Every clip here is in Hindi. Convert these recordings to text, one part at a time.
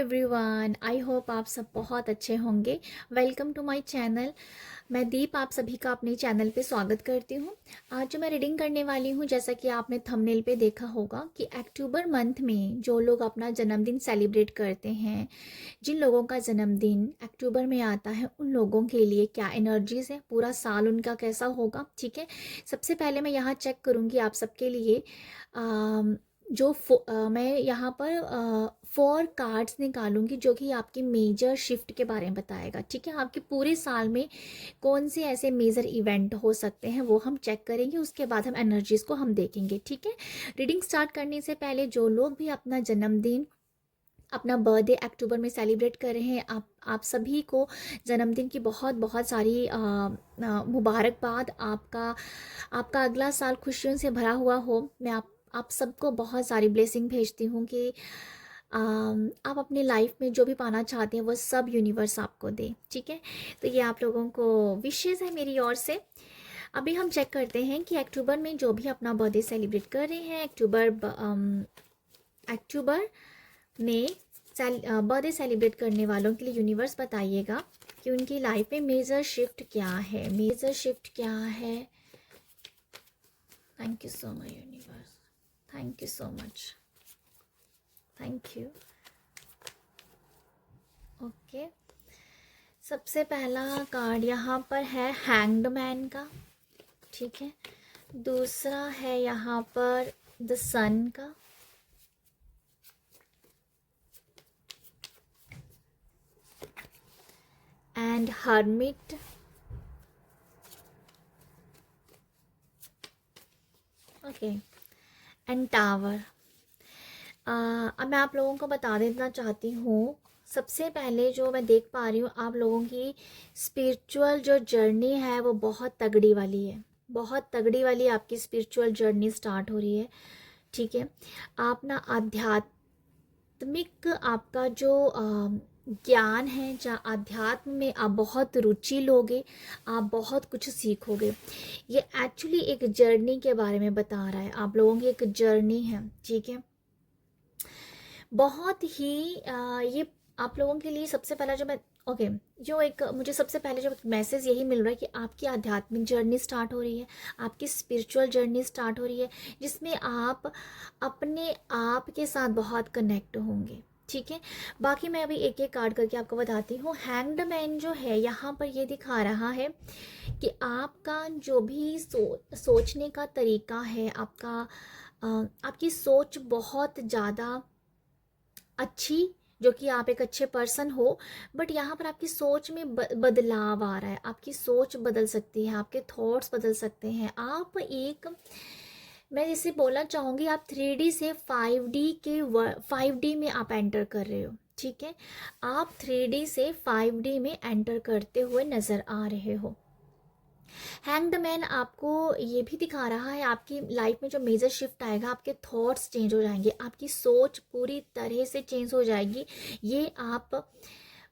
एवरीवन, आई होप आप सब बहुत अच्छे होंगे। Welcome to my channel. मैं दीप आप सभी का अपने चैनल पे स्वागत करती हूँ। आज जो मैं रीडिंग करने वाली हूँ, जैसा कि आपने थंबनेल पे देखा होगा कि अक्टूबर मंथ में जो लोग अपना जन्मदिन सेलिब्रेट करते हैं, जिन लोगों का जन्मदिन अक्टूबर में आता है, उन लोगों के लिए क्या एनर्जीज है, पूरा साल उनका कैसा होगा। ठीक है, सबसे पहले मैं यहाँ चेक करूँगी आप सबके लिए। मैं यहाँ पर 4 कार्ड्स निकालूंगी जो कि आपकी मेजर शिफ्ट के बारे में बताएगा। ठीक है, आपके पूरे साल में कौन से ऐसे मेजर इवेंट हो सकते हैं वो हम चेक करेंगे, उसके बाद हम एनर्जीज को हम देखेंगे। ठीक है, रीडिंग स्टार्ट करने से पहले जो लोग भी अपना जन्मदिन, अपना बर्थडे अक्टूबर में सेलिब्रेट कर रहे हैं, आप सभी को जन्मदिन की बहुत बहुत सारी मुबारकबाद। आपका आपका अगला साल खुशियों से भरा हुआ हो। मैं आप सबको बहुत सारी ब्लेसिंग भेजती हूँ कि आप अपनी लाइफ में जो भी पाना चाहते हैं वो सब यूनिवर्स आपको दे। ठीक है, तो ये आप लोगों को विशेष है मेरी ओर से। अभी हम चेक करते हैं कि अक्टूबर में जो भी अपना बर्थडे सेलिब्रेट कर रहे हैं, अक्टूबर में बर्थडे सेलिब्रेट करने वालों के लिए यूनिवर्स बताइएगा कि उनकी लाइफ में मेजर शिफ्ट क्या है। मेजर शिफ्ट क्या है? Thank you so much universe, thank you so much, thank you. Okay, सबसे पहला कार्ड यहाँ पर है हैंग्ड मैन का। ठीक है, दूसरा है यहाँ पर द सन का, and hermit, okay, and tower. अब मैं आप लोगों को बता देना चाहती हूँ, सबसे पहले जो मैं देख पा रही हूँ, आप लोगों की स्पिरिचुअल जो जर्नी है वो बहुत तगड़ी वाली है। बहुत तगड़ी वाली आपकी स्पिरिचुअल जर्नी स्टार्ट हो रही है। ठीक है, आप ना आध्यात्मिक, आपका जो ज्ञान है, जहाँ अध्यात्म में आप बहुत रुचि लोगे, आप बहुत कुछ सीखोगे। ये एक्चुअली एक जर्नी के बारे में बता रहा है, आप लोगों की एक जर्नी है। ठीक है, बहुत ही ये आप लोगों के लिए सबसे पहला जो मैं जो एक मुझे सबसे पहले जो मैसेज यही मिल रहा है कि आपकी आध्यात्मिक जर्नी स्टार्ट हो रही है, आपकी स्पिरिचुअल जर्नी स्टार्ट हो रही है, जिसमें आप अपने आप के साथ बहुत कनेक्ट होंगे। ठीक है, बाकी मैं अभी एक एक कार्ड करके आपको बताती हूँ। हैंग्ड मैन जो है यहाँ पर ये दिखा रहा है कि आपका जो भी सोचने का तरीका है, आपकी सोच बहुत ज़्यादा अच्छी, जो कि आप एक अच्छे पर्सन हो, बट यहाँ पर आपकी सोच में बदलाव आ रहा है। आपकी सोच बदल सकती है, आपके थॉट्स बदल सकते हैं। आप एक, मैं जैसे बोलना चाहूँगी, आप 3D से 5D में आप एंटर कर रहे हो। ठीक है, आप 3D से 5D में एंटर करते हुए नज़र आ रहे हो। हैंग्ड मैन आपको ये भी दिखा रहा है, आपकी लाइफ में जो मेजर शिफ्ट आएगा, आपके थॉट्स चेंज हो जाएंगे, आपकी सोच पूरी तरह से चेंज हो जाएगी। ये आप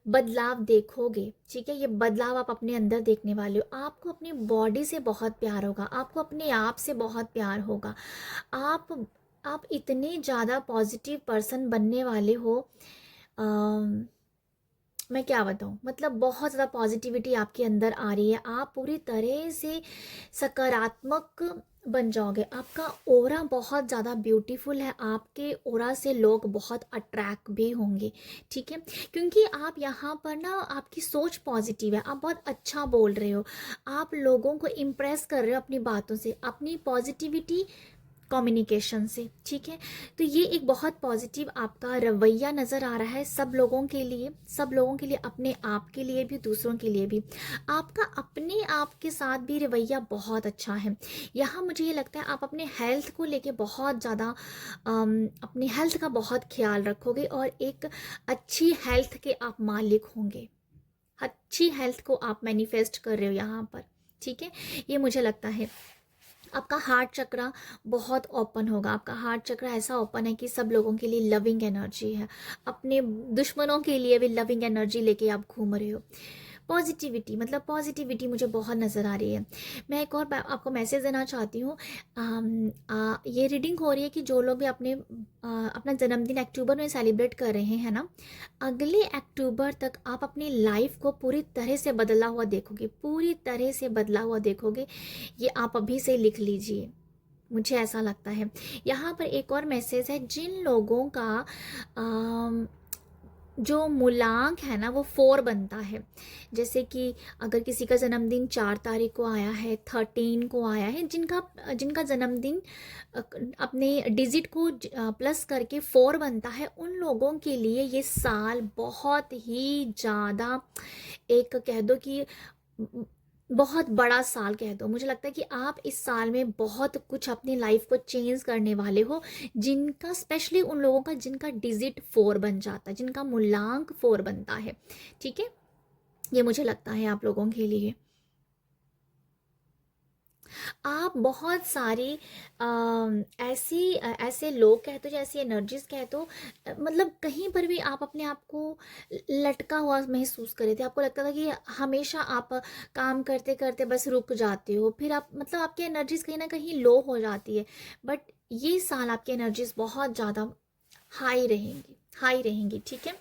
बदलाव देखोगे। ठीक है, ये बदलाव आप अपने अंदर देखने वाले हो। आपको अपनी बॉडी से बहुत प्यार होगा, आपको अपने आप से बहुत प्यार होगा। आप इतने ज़्यादा पॉजिटिव पर्सन बनने वाले हो। मैं क्या बताऊँ, मतलब बहुत ज़्यादा पॉजिटिविटी आपके अंदर आ रही है। आप पूरी तरह से सकारात्मक बन जाओगे। आपका ओरा बहुत ज़्यादा ब्यूटीफुल है, आपके ओरा से लोग बहुत अट्रैक्ट भी होंगे। ठीक है, क्योंकि आप यहाँ पर ना, आपकी सोच पॉजिटिव है, आप बहुत अच्छा बोल रहे हो, आप लोगों को इम्प्रेस कर रहे हो अपनी बातों से, अपनी पॉजिटिविटी कम्युनिकेशन से। ठीक है, तो ये एक बहुत पॉजिटिव आपका रवैया नज़र आ रहा है सब लोगों के लिए, सब लोगों के लिए, अपने आप के लिए भी, दूसरों के लिए भी। आपका अपने आप के साथ भी रवैया बहुत अच्छा है। यहाँ मुझे ये लगता है आप अपने हेल्थ को लेके बहुत ज़्यादा अपनी हेल्थ का बहुत ख्याल रखोगे, और एक अच्छी हेल्थ के आप मालिक होंगे। अच्छी हेल्थ को आप मैनिफेस्ट कर रहे हो यहाँ पर। ठीक है, ये मुझे लगता है। आपका हार्ट चक्रा बहुत ओपन होगा। आपका हार्ट चक्रा ऐसा ओपन है कि सब लोगों के लिए लविंग एनर्जी है, अपने दुश्मनों के लिए भी लविंग एनर्जी लेके आप घूम रहे हो। पॉजिटिविटी, मतलब पॉजिटिविटी मुझे बहुत नज़र आ रही है। मैं एक और आपको मैसेज देना चाहती हूँ। ये रीडिंग हो रही है कि जो लोग भी अपना जन्मदिन अक्टूबर में सेलिब्रेट कर रहे हैं ना, अगले अक्टूबर तक आप अपनी लाइफ को पूरी तरह से बदला हुआ देखोगे, पूरी तरह से बदला हुआ देखोगे। ये आप अभी से लिख लीजिए, मुझे ऐसा लगता है। यहाँ पर एक और मैसेज है, जिन लोगों का जो मूलांक है ना वो 4 बनता है, जैसे कि अगर किसी का जन्मदिन 4 तारीख को आया है, 13 को आया है, जिनका जिनका जन्मदिन अपने डिजिट को प्लस करके 4 बनता है, उन लोगों के लिए ये साल बहुत ही ज़्यादा, एक कह दो कि बहुत बड़ा साल कह दो। मुझे लगता है कि आप इस साल में बहुत कुछ अपनी लाइफ को चेंज करने वाले हो, जिनका, स्पेशली उन लोगों का जिनका डिजिट 4 बन जाता है, जिनका मूलांक 4 बनता है। ठीक है, ये मुझे लगता है आप लोगों के लिए। आप बहुत सारी ऐसे लोग कह दो, ऐसी एनर्जीज कह दो, मतलब कहीं पर भी आप अपने आप को लटका हुआ महसूस कर रहे थे। आपको लगता था कि हमेशा आप काम करते करते बस रुक जाते हो, फिर आप, मतलब आपकी एनर्जीज कहीं ना कहीं लो हो जाती है। बट ये साल आपकी एनर्जीज बहुत ज़्यादा हाई रहेंगी, हाई रहेंगी। ठीक है,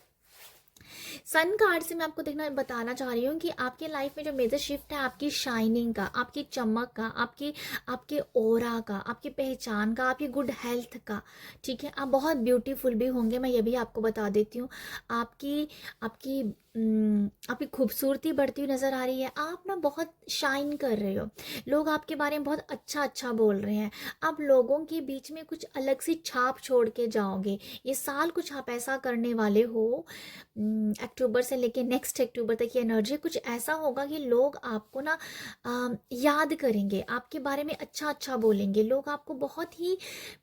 सन कार्ड से मैं आपको देखना बताना चाह रही हूँ कि आपके लाइफ में जो मेजर शिफ्ट है, आपकी शाइनिंग का, आपकी चमक का, आपकी आपके ऑरा का, आपकी पहचान का, आपकी गुड हेल्थ का। ठीक है, आप बहुत ब्यूटीफुल भी होंगे, मैं ये भी आपको बता देती हूँ। आपकी आपकी आपकी खूबसूरती बढ़ती हुई नज़र आ रही है। आप ना बहुत शाइन कर रहे हो, लोग आपके बारे में बहुत अच्छा अच्छा बोल रहे हैं। आप लोगों के बीच में कुछ अलग सी छाप छोड़ के जाओगे। ये साल कुछ आप ऐसा करने वाले हो, अक्टूबर से लेके नेक्स्ट अक्टूबर तक की एनर्जी कुछ ऐसा होगा कि लोग आपको ना याद करेंगे, आपके बारे में अच्छा अच्छा बोलेंगे। लोग आपको बहुत ही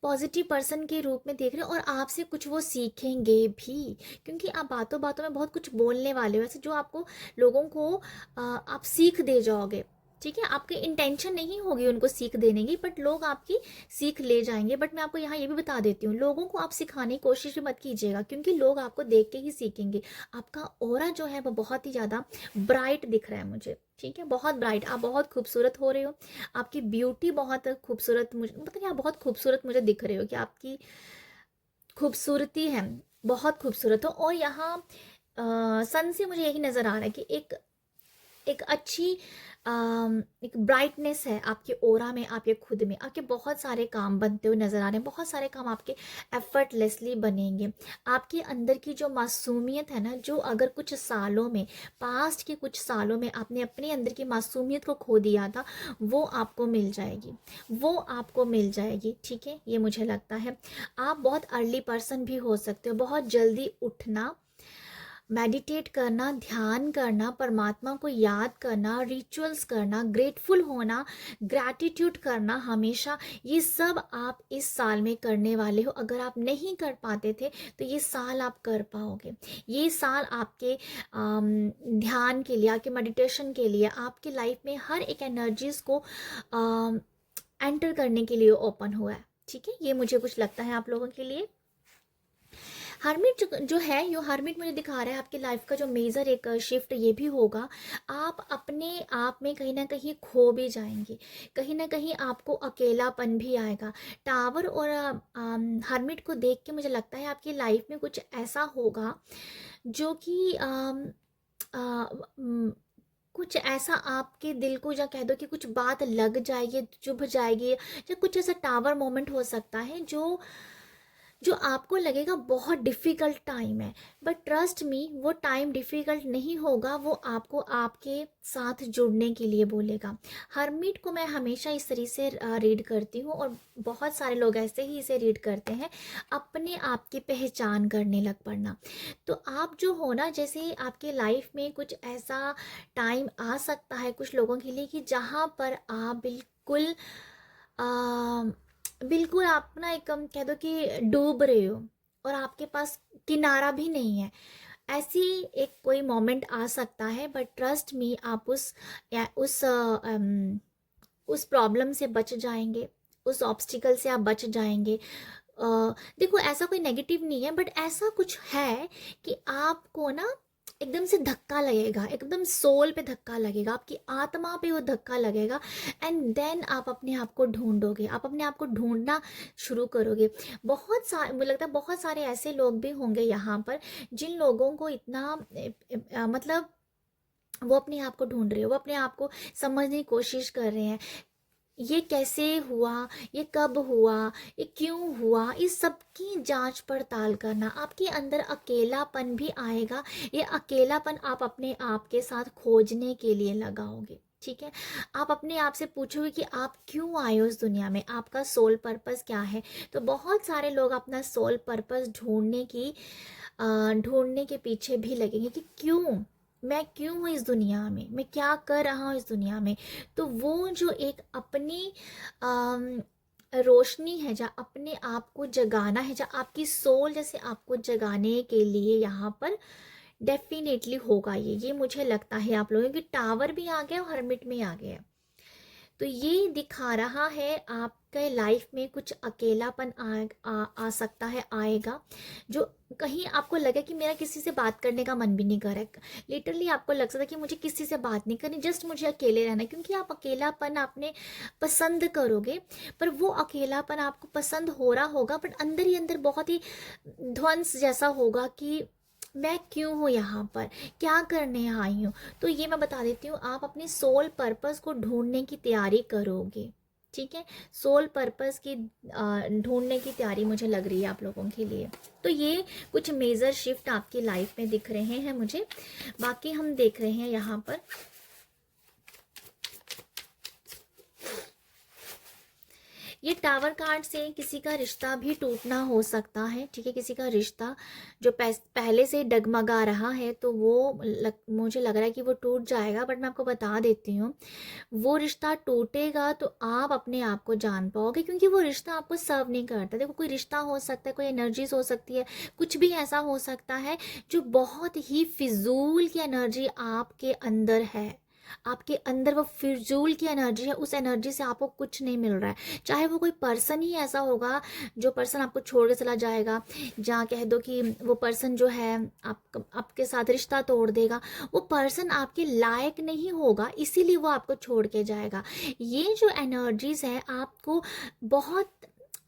पॉजिटिव पर्सन के रूप में देख रहे हैं और आपसे कुछ वो सीखेंगे भी, क्योंकि आप बातों बातों में बहुत कुछ बोलने वाले हो ऐसे, जो आपको लोगों को आप सीख दे जाओगे। ठीक है, आपकी इंटेंशन नहीं होगी उनको सीख देने की, बट लोग आपकी सीख ले जाएंगे। बट मैं आपको यहाँ ये भी बता देती हूँ, लोगों को आप सिखाने की कोशिश भी मत कीजिएगा, क्योंकि लोग आपको देख के ही सीखेंगे। आपका ऑरा जो है वो बहुत ही ज़्यादा ब्राइट दिख रहा है मुझे। ठीक है, बहुत ब्राइट, आप बहुत खूबसूरत हो रहे हो। आपकी ब्यूटी बहुत खूबसूरत, मुझे मतलब आप बहुत खूबसूरत मुझे दिख रहे हो, कि आपकी खूबसूरती है, बहुत खूबसूरत हो। और यहाँ सन से मुझे यही नज़र आ रहा है कि एक अच्छी एक ब्राइटनेस है आपके ओरा में, आपके खुद में। आपके बहुत सारे काम बनते हुए नज़र आ रहे हैं, बहुत सारे काम आपके एफर्टलेसली बनेंगे। आपके अंदर की जो मासूमियत है ना, जो अगर कुछ सालों में, पास्ट के कुछ सालों में आपने अपने अंदर की मासूमियत को खो दिया था, वो आपको मिल जाएगी, वो आपको मिल जाएगी। ठीक है, ये मुझे लगता है। आप बहुत अर्ली पर्सन भी हो सकते हो, बहुत जल्दी उठना, मेडिटेट करना, ध्यान करना, परमात्मा को याद करना, रिचुअल्स करना, ग्रेटफुल होना, ग्रैटिट्यूड करना हमेशा, ये सब आप इस साल में करने वाले हो। अगर आप नहीं कर पाते थे तो ये साल आप कर पाओगे। ये साल आपके ध्यान के लिए, आपके मेडिटेशन के लिए, आपके लाइफ में हर एक एनर्जीज को एंटर करने के लिए ओपन हुआ है। ठीक है, ये मुझे कुछ लगता है आप लोगों के लिए। हर्मिट जो है, यो हर्मिट मुझे दिखा रहा है आपकी लाइफ का जो मेजर एक शिफ्ट ये भी होगा, आप अपने आप में कहीं ना कहीं खो भी जाएंगे, कहीं ना कहीं आपको अकेलापन भी आएगा। टावर और हर्मिट को देख के मुझे लगता है आपकी लाइफ में कुछ ऐसा होगा जो कि कुछ ऐसा आपके दिल को, या कह दो कि कुछ बात लग जाएगी, चुभ जाएगी, या कुछ ऐसा टावर मोमेंट हो सकता है जो जो आपको लगेगा बहुत डिफ़िकल्ट टाइम है। बट ट्रस्ट मी, वो टाइम डिफ़िकल्ट नहीं होगा, वो आपको आपके साथ जुड़ने के लिए बोलेगा। हर्मिट को मैं हमेशा इस तरीके से रीड करती हूँ, और बहुत सारे लोग ऐसे ही इसे रीड करते हैं, अपने आप की पहचान करने लग पड़ना। तो आप जो हो ना, जैसे आपके लाइफ में कुछ ऐसा टाइम आ सकता है कुछ लोगों के लिए, कि जहाँ पर आप बिल्कुल बिल्कुल आप ना एक कह दो कि डूब रहे हो, और आपके पास किनारा भी नहीं है। ऐसी एक कोई मोमेंट आ सकता है, बट ट्रस्ट मी, आप उस प्रॉब्लम से बच जाएंगे, उस ऑब्स्टिकल से आप बच जाएंगे। देखो, ऐसा कोई नेगेटिव नहीं है, बट ऐसा कुछ है कि आपको ना एकदम से धक्का लगेगा, एकदम सोल पे धक्का लगेगा, आपकी आत्मा पे वो धक्का लगेगा। एंड देन आप अपने आप को ढूंढोगे, आप अपने आप को ढूंढना शुरू करोगे। मुझे लगता है बहुत सारे ऐसे लोग भी होंगे यहाँ पर जिन लोगों को इतना मतलब वो अपने आप को ढूंढ रहे हो, वो अपने आप को समझने की कोशिश कर रहे हैं। ये कैसे हुआ, ये कब हुआ, ये क्यों हुआ, इस सब की जांच पड़ताल करना। आपके अंदर अकेलापन भी आएगा, ये अकेलापन आप अपने आप के साथ खोजने के लिए लगाओगे। ठीक है, आप अपने आप से पूछोगे कि आप क्यों आए हो इस दुनिया में, आपका सोल पर्पस क्या है। तो बहुत सारे लोग अपना सोल पर्पस ढूंढने के पीछे भी लगेंगे कि क्यों, मैं क्यों हूँ इस दुनिया में, मैं क्या कर रहा हूँ इस दुनिया में। तो वो जो एक अपनी अम, रोशनी है, जहाँ अपने आप को जगाना है, जहाँ आपकी सोल जैसे आपको जगाने के लिए यहाँ पर डेफिनेटली होगा। ये मुझे लगता है आप लोगों की टावर भी आ गया और हर्मिट में आ गया। तो ये दिखा रहा है आपके लाइफ में कुछ अकेलापन आ सकता है, आएगा। जो कहीं आपको लगे कि मेरा किसी से बात करने का मन भी नहीं कर रहा है, लिटरली आपको लग सकता है कि मुझे किसी से बात नहीं करनी, जस्ट मुझे अकेले रहना है, क्योंकि आप अकेलापन आपने पसंद करोगे। पर वो अकेलापन आपको पसंद हो रहा होगा, बट अंदर ही अंदर बहुत ही ध्वंस जैसा होगा कि मैं क्यों हूँ यहाँ पर, क्या करने आई हूँ। तो ये मैं बता देती हूँ, आप अपनी सोल पर्पस को ढूंढने की तैयारी करोगे। ठीक है, सोल पर्पस की ढूंढने की तैयारी मुझे लग रही है आप लोगों के लिए। तो ये कुछ मेजर शिफ्ट आपकी लाइफ में दिख रहे हैं मुझे। बाकी हम देख रहे हैं यहाँ पर ये टावर कार्ड से किसी का रिश्ता भी टूटना हो सकता है। ठीक है, किसी का रिश्ता जो पहले से डगमगा रहा है, तो वो मुझे लग रहा है कि वो टूट जाएगा। बट मैं आपको बता देती हूँ, वो रिश्ता टूटेगा तो आप अपने आप को जान पाओगे, क्योंकि वो रिश्ता आपको सर्व नहीं करता। देखो, कोई रिश्ता हो सकता है, कोई एनर्जीज हो सकती है, कुछ भी ऐसा हो सकता है जो बहुत ही फिजूल की एनर्जी आपके अंदर है। आपके अंदर वो फिजूल की एनर्जी है, उस एनर्जी से आपको कुछ नहीं मिल रहा है। चाहे वो कोई पर्सन ही ऐसा होगा, जो पर्सन आपको छोड़ के चला जाएगा, जहाँ कह दो कि वो पर्सन जो है आपके साथ रिश्ता तोड़ देगा। वो पर्सन आपके लायक नहीं होगा, इसीलिए वो आपको छोड़ के जाएगा। ये जो एनर्जीज है आपको बहुत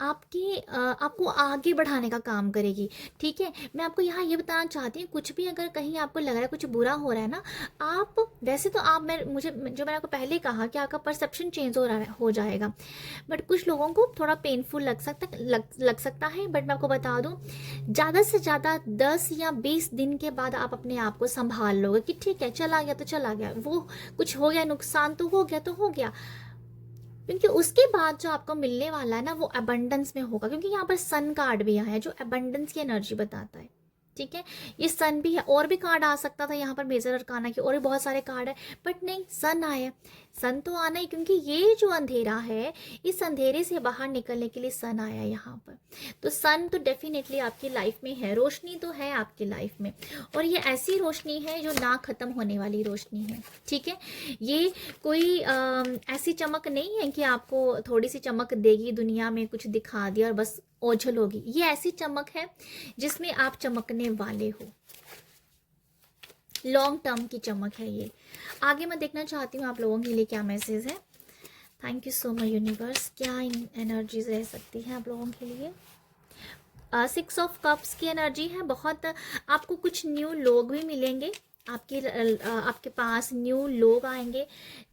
आपको आगे बढ़ाने का काम करेगी। ठीक है, मैं आपको यहाँ ये बताना चाहती हूँ, कुछ भी अगर कहीं आपको लग रहा है कुछ बुरा हो रहा है ना, आप वैसे तो आप मैंने आपको पहले कहा कि आपका परसेप्शन चेंज हो जाएगा। बट कुछ लोगों को थोड़ा पेनफुल लग सकता है। बट मैं आपको बता दूँ, ज़्यादा से ज़्यादा 10 या 20 दिन के बाद आप अपने आप को संभाल लोगे कि ठीक है, चला गया तो चला गया, वो कुछ हो गया, नुकसान तो हो गया तो हो गया। क्योंकि उसके बाद जो आपको मिलने वाला है ना, वो अबंडेंस में होगा। क्योंकि यहाँ पर सन कार्ड भी आया है जो अबंडेंस की एनर्जी बताता है। ठीक है, ये सन भी है, और भी कार्ड आ सकता था यहाँ पर मेजर अरकाना की, और भी बहुत सारे कार्ड है, बट नहीं, सन आया। सन तो आना ही, क्योंकि ये जो अंधेरा है, इस अंधेरे से बाहर निकलने के लिए सन आया यहाँ पर। तो सन तो डेफिनेटली आपकी लाइफ में है, रोशनी तो है आपकी लाइफ में, और ये ऐसी रोशनी है जो ना खत्म होने वाली रोशनी है। ठीक है, ये कोई ऐसी चमक नहीं है कि आपको थोड़ी सी चमक देगी, दुनिया में कुछ दिखा दिया और बस ओझल होगी। ये ऐसी चमक है जिसमें आप चमकने वाले हो, लॉन्ग टर्म की चमक है ये। आगे मैं देखना चाहती हूँ आप लोगों के लिए क्या मैसेज है। Thank you so much universe, क्या एनर्जीज रह सकती है आप लोगों के लिए। 6 ऑफ कप्स की एनर्जी है, बहुत आपको कुछ न्यू लोग भी मिलेंगे, आपके पास न्यू लोग आएंगे,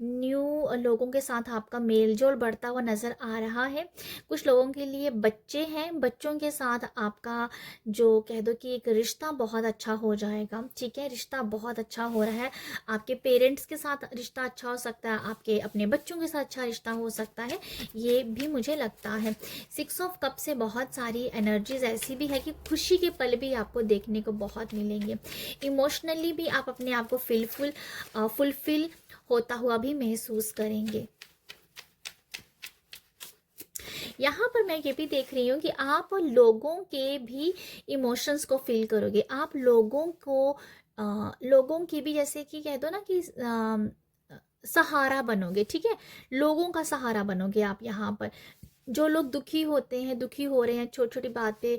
न्यू लोगों के साथ आपका मेल जोल बढ़ता हुआ नज़र आ रहा है। कुछ लोगों के लिए बच्चे हैं, बच्चों के साथ आपका जो कह दो कि एक रिश्ता बहुत अच्छा हो जाएगा। ठीक है, रिश्ता बहुत अच्छा हो रहा है, आपके पेरेंट्स के साथ रिश्ता अच्छा हो सकता है, आपके अपने बच्चों के साथ अच्छा रिश्ता हो सकता है, ये भी मुझे लगता है। 6 ऑफ कप से बहुत सारी एनर्जीज ऐसी भी है कि खुशी के पल भी आपको देखने को बहुत मिलेंगे। इमोशनली भी आप अपने आप को फुलफिल होता हुआ भी महसूस करेंगे। यहाँ पर मैं ये भी देख रही हूँ कि आप लोगों के भी इमोशंस को फील करोगे, आप लोगों की भी, जैसे कि कह दो ना कि सहारा बनोगे। ठीक है, लोगों का सहारा बनोगे आप यहाँ पर। जो लोग दुखी होते हैं, दुखी हो रहे हैं, छोटी छोटी बात पे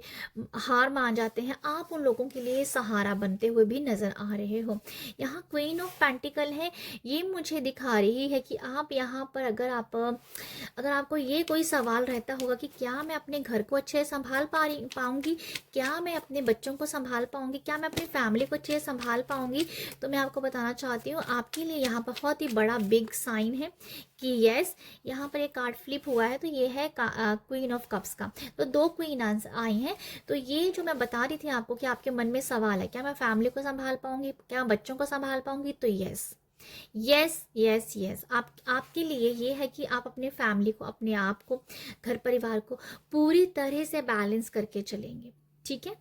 हार मान जाते हैं, आप उन लोगों के लिए सहारा बनते हुए भी नज़र आ रहे हो। यहाँ क्वीन ऑफ पेंटिकल है, ये मुझे दिखा रही है कि आप यहाँ पर अगर आपको ये कोई सवाल रहता होगा कि क्या मैं अपने घर को अच्छे से संभाल पाऊंगी, क्या मैं अपने बच्चों को संभाल पाऊंगी, क्या मैं अपनी फैमिली को अच्छे से संभाल पाऊंगी, तो मैं आपको बताना चाहती हूँ आपके लिए यहाँ बहुत ही बड़ा बिग साइन है कि यस, यहाँ पर एक कार्ड फ्लिप हुआ है, तो ये है क्वीन ऑफ कप्स का। तो दो क्वीन आई हैं। तो ये जो मैं बता रही थी आपको कि आपके मन में सवाल है, क्या मैं फैमिली को संभाल पाऊंगी, क्या बच्चों को संभाल पाऊंगी, तो यस यस यस यस, आपके लिए ये है कि आप अपने फैमिली को, अपने आप को, घर परिवार को पूरी तरह से बैलेंस करके चलेंगे। ठीक है।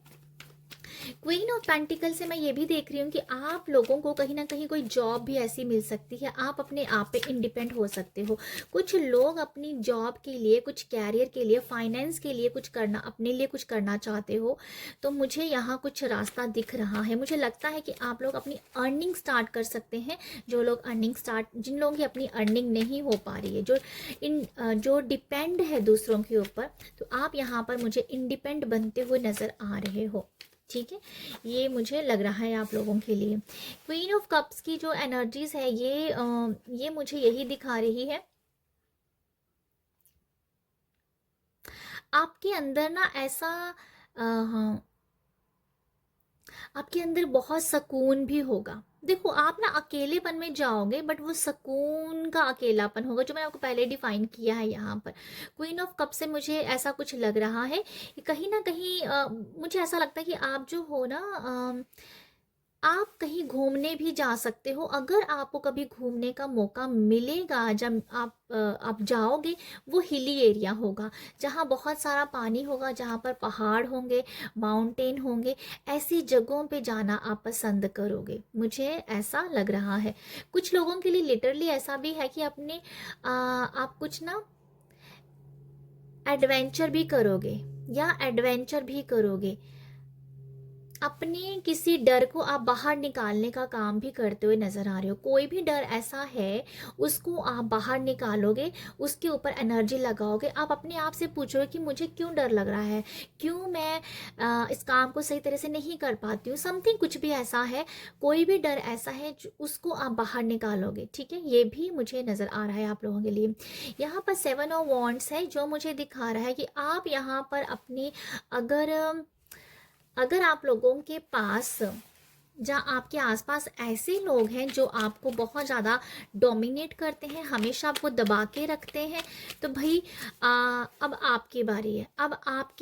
क्वीन ऑफ पेंटिकल से मैं ये भी देख रही हूँ कि आप लोगों को कहीं ना कहीं कोई जॉब भी ऐसी मिल सकती है, आप अपने आप पे इंडिपेंड हो सकते हो। कुछ लोग अपनी जॉब के लिए, कुछ कैरियर के लिए, फाइनेंस के लिए कुछ करना, अपने लिए कुछ करना चाहते हो, तो मुझे यहाँ कुछ रास्ता दिख रहा है। मुझे लगता है कि आप लोग अपनी अर्निंग स्टार्ट कर सकते हैं। जो लोग जिन लोगों की अपनी अर्निंग नहीं हो पा रही है, जो डिपेंड है दूसरों के ऊपर, तो आप यहाँ पर मुझे इंडिपेंडेंट बनते हुए नजर आ रहे हो। ठीक है, ये मुझे लग रहा है आप लोगों के लिए। क्वीन ऑफ कप्स की जो एनर्जीज है, ये मुझे यही दिखा रही है, आपके अंदर ना ऐसा हाँ, आपके अंदर बहुत सुकून भी होगा। देखो, आप ना अकेलेपन में जाओगे, बट वो सुकून का अकेलापन होगा, जो मैंने आपको पहले डिफाइन किया है यहाँ पर। क्वीन ऑफ कप से मुझे ऐसा कुछ लग रहा है कि कहीं ना कहीं मुझे ऐसा लगता है कि आप जो हो ना, आप कहीं घूमने भी जा सकते हो। अगर आपको कभी घूमने का मौका मिलेगा, जब आप जाओगे, वो हिली एरिया होगा, जहाँ बहुत सारा पानी होगा, जहाँ पर पहाड़ होंगे, माउंटेन होंगे। ऐसी जगहों पे जाना आप पसंद करोगे, मुझे ऐसा लग रहा है। कुछ लोगों के लिए लिटरली ऐसा भी है कि आप कुछ ना एडवेंचर भी करोगे। अपने किसी डर को आप बाहर निकालने का काम भी करते हुए नजर आ रहे हो। कोई भी डर ऐसा है, उसको आप बाहर निकालोगे, उसके ऊपर एनर्जी लगाओगे। आप अपने आप से पूछोगे कि मुझे क्यों डर लग रहा है, क्यों मैं इस काम को सही तरह से नहीं कर पाती हूँ, समथिंग कुछ भी ऐसा है, कोई भी डर ऐसा है उसको आप बाहर निकालोगे। ठीक है, ये भी मुझे नजर आ रहा है आप लोगों के लिए। यहाँ पर 7 ऑफ वॉन्ड्स है, जो मुझे दिखा रहा है कि आप यहाँ पर अपनी, अगर आप लोगों के पास, जहाँ आपके आसपास ऐसे लोग हैं जो आपको बहुत ज़्यादा डोमिनेट करते हैं, हमेशा आपको दबा के रखते हैं, तो भाई अब आपकी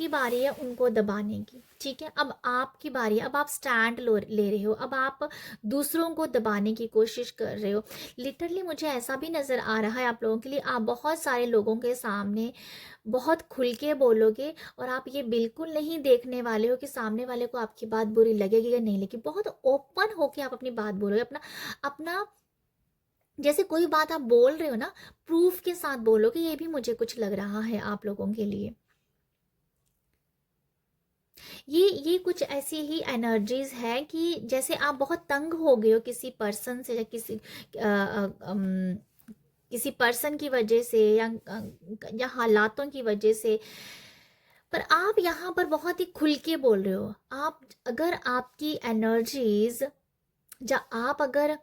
बारी है, उनको दबाने की। ठीक है, अब आपकी बारी है, अब आप स्टैंड ले रहे हो, अब आप दूसरों को दबाने की कोशिश कर रहे हो। लिटरली मुझे ऐसा भी नज़र आ रहा है आप लोगों के लिए, आप बहुत सारे लोगों के सामने बहुत खुल के बोलोगे, और आप ये बिल्कुल नहीं देखने वाले हो कि सामने वाले को आपकी बात बुरी लगेगी या नहीं लगेगी। बहुत ओपन होके आप अपनी बात बोलोगे, अपना अपना जैसे कोई बात आप बोल रहे हो ना, प्रूफ के साथ बोलोगे। ये भी मुझे कुछ लग रहा है आप लोगों के लिए। ये कुछ ऐसी ही एनर्जीज है कि जैसे आप बहुत तंग हो गए हो किसी पर्सन से, या किसी पर्सन की वजह से, या हालातों की वजह से, पर आप यहाँ पर बहुत ही खुल के बोल रहे हो। आप अगर आपकी एनर्जीज, आप अगर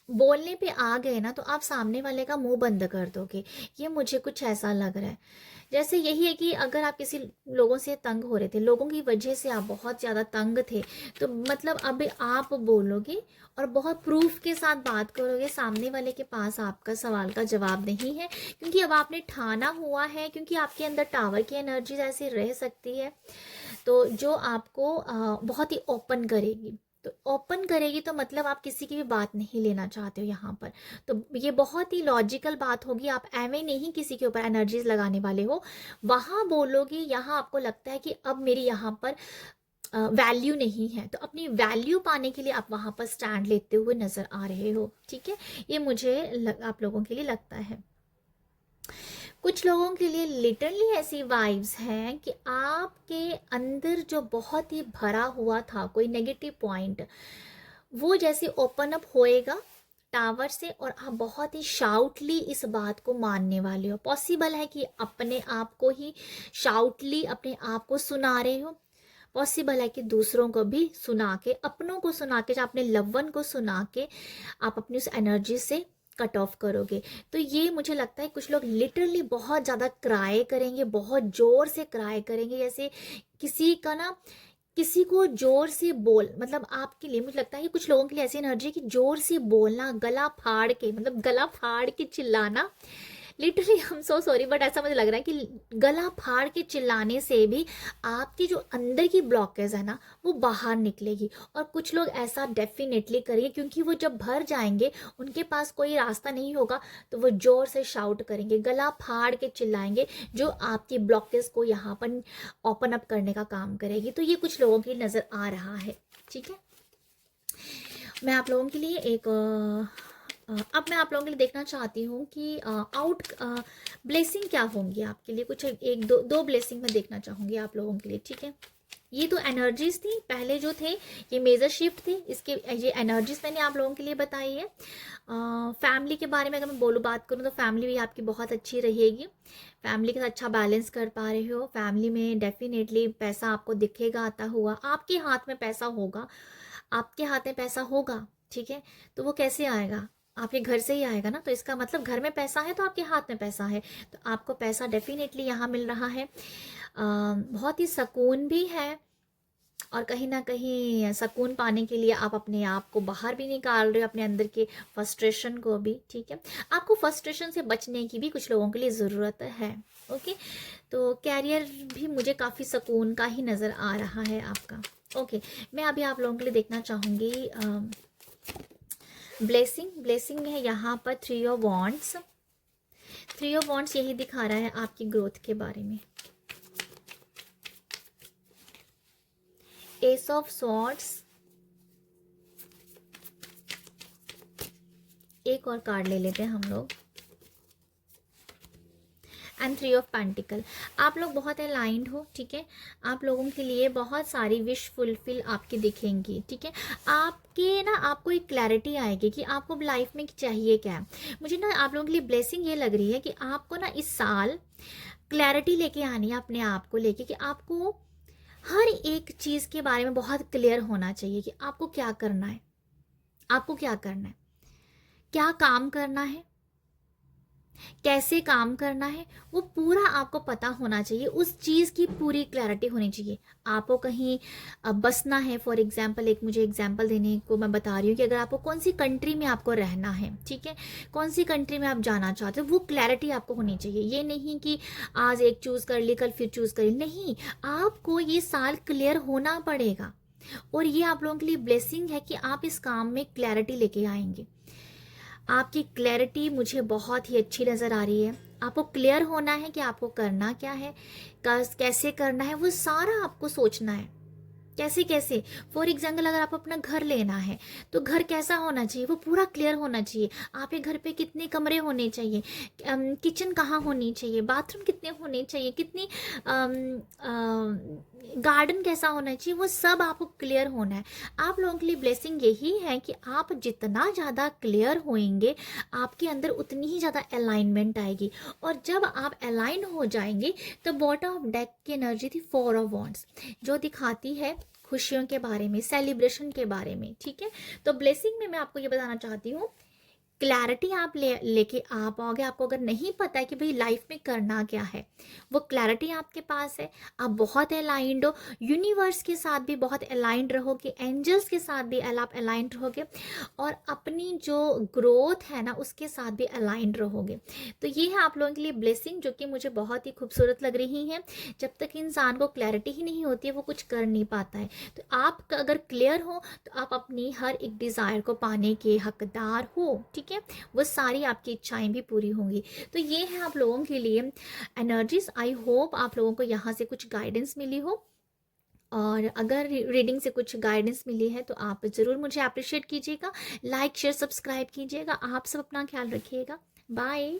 बोलने पे आ गए ना, तो आप सामने वाले का मुंह बंद कर दोगे। ये मुझे कुछ ऐसा लग रहा है। जैसे यही है कि अगर आप किसी लोगों से तंग हो रहे थे, लोगों की वजह से आप बहुत ज़्यादा तंग थे, तो मतलब अब आप बोलोगे और बहुत प्रूफ के साथ बात करोगे, सामने वाले के पास आपका सवाल का जवाब नहीं है, क्योंकि अब आपने ठाना हुआ है, क्योंकि आपके अंदर टावर की एनर्जीज ऐसी रह सकती है, तो जो आपको बहुत ही ओपन करेगी। तो ओपन करेगी तो मतलब आप किसी की भी बात नहीं लेना चाहते हो यहाँ पर। तो ये बहुत ही लॉजिकल बात होगी, आप एवं नहीं किसी के ऊपर एनर्जीज लगाने वाले हो, वहाँ बोलोगी। यहाँ आपको लगता है कि अब मेरी यहाँ पर वैल्यू नहीं है, तो अपनी वैल्यू पाने के लिए आप वहाँ पर स्टैंड लेते हुए नजर आ रहे हो। ठीक है, ये मुझे आप लोगों के लिए लगता है। कुछ लोगों के लिए लिटरली ऐसी वाइब्स हैं कि आपके अंदर जो बहुत ही भरा हुआ था कोई नेगेटिव पॉइंट, वो जैसे ओपन अप होएगा, टावर से और आप बहुत ही शाउटली इस बात को मानने वाले हो। पॉसिबल है कि अपने आप को ही शाउटली अपने आप को सुना रहे हो, पॉसिबल है कि दूसरों को भी सुना के, अपनों को सुना के, अपने लव वन को सुना के आप अपनी उस एनर्जी से कट ऑफ करोगे। तो ये मुझे लगता है कुछ लोग लिटरली बहुत ज़्यादा क्राई करेंगे, बहुत ज़ोर से क्राई करेंगे, जैसे किसी का ना, किसी को जोर से बोल, मतलब आपके लिए मुझे लगता है कि कुछ लोगों के लिए ऐसी एनर्जी है कि जोर से बोलना, गला फाड़ के, मतलब गला फाड़ के चिल्लाना, literally I am so sorry but ऐसा मुझे लग रहा है कि गला फाड़ के चिल्लाने से भी आपकी जो अंदर की ब्लॉकेज है ना वो बाहर निकलेगी। और कुछ लोग ऐसा डेफिनेटली करेंगे क्योंकि वो जब भर जाएंगे, उनके पास कोई रास्ता नहीं होगा, तो वो जोर से शाउट करेंगे, गला फाड़ के चिल्लाएंगे, जो आपकी ब्लॉकेज को यहाँ पर ओपन अप करने का काम करेगी। तो ये कुछ लोगों की नज़र आ रहा है। ठीक है, मैं आप लोगों के लिए एक अब मैं आप लोगों के लिए देखना चाहती हूँ कि आउट ब्लेसिंग क्या होंगी आपके लिए। कुछ एक दो ब्लेसिंग मैं देखना चाहूँगी आप लोगों के लिए। ठीक है, ये तो एनर्जीज थी पहले जो थे, ये मेजर शिफ्ट थी, इसके ये एनर्जीज मैंने आप लोगों के लिए बताई है। फैमिली के बारे में अगर मैं बात करूँ तो फैमिली भी आपकी बहुत अच्छी रहेगी, फैमिली के साथ अच्छा बैलेंस कर पा रहे हो। फैमिली में डेफिनेटली पैसा आपको दिखेगा आता हुआ, आपके हाथ में पैसा होगा, आपके हाथ में पैसा होगा। ठीक है, तो वो कैसे आएगा, आपके घर से ही आएगा ना, तो इसका मतलब घर में पैसा है तो आपके हाथ में पैसा है, तो आपको पैसा डेफिनेटली यहाँ मिल रहा है। बहुत ही सुकून भी है, और कहीं ना कहीं सुकून पाने के लिए आप अपने आप को बाहर भी निकाल रहे हो, अपने अंदर के फ्रस्ट्रेशन को भी। ठीक है, आपको फ्रस्ट्रेशन से बचने की भी कुछ लोगों के लिए ज़रूरत है। ओके, तो कैरियर भी मुझे काफ़ी सुकून का ही नज़र आ रहा है आपका। ओके, मैं अभी आप लोगों के लिए देखना चाहूँगी ब्लेसिंग है यहाँ पर 3 ऑफ वॉन्ड्स। 3 ऑफ वॉन्ड्स यही दिखा रहा है आपकी ग्रोथ के बारे में। एस ऑफ स्वॉर्ड्स, एक और कार्ड ले लेते हैं हम लोग, एंड 3 ऑफ पेंटिकल। आप लोग बहुत अलाइंड हो। ठीक है, आप लोगों के लिए बहुत सारी विश फुलफिल आपकी दिखेंगी। ठीक है, आपके ना, आपको एक क्लैरिटी आएगी कि आपको लाइफ में चाहिए क्या है। मुझे ना आप लोगों के लिए ब्लेसिंग ये लग रही है कि आपको ना इस साल क्लैरिटी लेके आनी है अपने आप को लेके, कि आपको हर एक चीज़ के बारे में बहुत क्लियर होना चाहिए कि आपको क्या करना है, आपको क्या करना है, क्या काम करना है, कैसे काम करना है, वो पूरा आपको पता होना चाहिए। उस चीज़ की पूरी क्लैरिटी होनी चाहिए। आपको कहीं बसना है, फॉर एग्जांपल, एक मुझे एग्जांपल देने को मैं बता रही हूँ कि अगर आपको कौन सी कंट्री में आपको रहना है, ठीक है, कौन सी कंट्री में आप जाना चाहते हो, वो क्लैरिटी आपको होनी चाहिए। ये नहीं कि आज एक चूज़ कर ली, कल फिर चूज़ कर ली, नहीं, आपको ये साल क्लियर होना पड़ेगा। और ये आप लोगों के लिए ब्लेसिंग है कि आप इस काम में क्लैरिटी लेके आएंगे। आपकी क्लैरिटी मुझे बहुत ही अच्छी नज़र आ रही है। आपको क्लियर होना है कि आपको करना क्या है, कैसे करना है, वो सारा आपको सोचना है। कैसे कैसे, फॉर एग्जाम्पल अगर आपको अपना घर लेना है तो घर कैसा होना चाहिए, वो पूरा क्लियर होना चाहिए। आपके घर पे कितने कमरे होने चाहिए, किचन कहाँ होनी चाहिए, बाथरूम कितने होने चाहिए, कितनी गार्डन कैसा होना चाहिए, वो सब आपको क्लियर होना है। आप लोगों के लिए ब्लेसिंग यही है कि आप जितना ज़्यादा क्लियर होएंगे, आपके अंदर उतनी ही ज़्यादा अलाइनमेंट आएगी। और जब आप अलाइन हो जाएंगे तो बॉटम ऑफ डेक की एनर्जी थी 4 ऑफ वॉन्ड्स, जो दिखाती है खुशियों के बारे में, सेलिब्रेशन के बारे में। ठीक है, तो ब्लेसिंग में मैं आपको ये बताना चाहती हूँ, क्लैरिटी आप लेके आ पाओगे। आपको अगर नहीं पता है कि भाई लाइफ में करना क्या है, वो क्लैरिटी आपके पास है, आप बहुत अलाइंड हो, यूनिवर्स के साथ भी बहुत अलाइंड रहोगे, एंजल्स के साथ भी आप अलाइंड रहोगे, और अपनी जो ग्रोथ है ना उसके साथ भी अलाइंड रहोगे। तो ये है आप लोगों के लिए ब्लेसिंग, जो कि मुझे बहुत ही खूबसूरत लग रही है। जब तक इंसान को क्लैरिटी ही नहीं होती है, वो कुछ कर नहीं पाता है। तो आप अगर क्लियर हो तो आप अपनी हर एक डिज़ायर को पाने के हकदार हो। ठीक है, वो सारी आपकी इच्छाएं भी पूरी होंगी। तो ये है आप लोगों के लिए एनर्जीज। आई होप आप लोगों को यहाँ से कुछ गाइडेंस मिली हो, और अगर रीडिंग से कुछ गाइडेंस मिली है तो आप ज़रूर मुझे अप्रिशिएट कीजिएगा, लाइक शेयर सब्सक्राइब कीजिएगा। आप सब अपना ख्याल रखिएगा। बाय।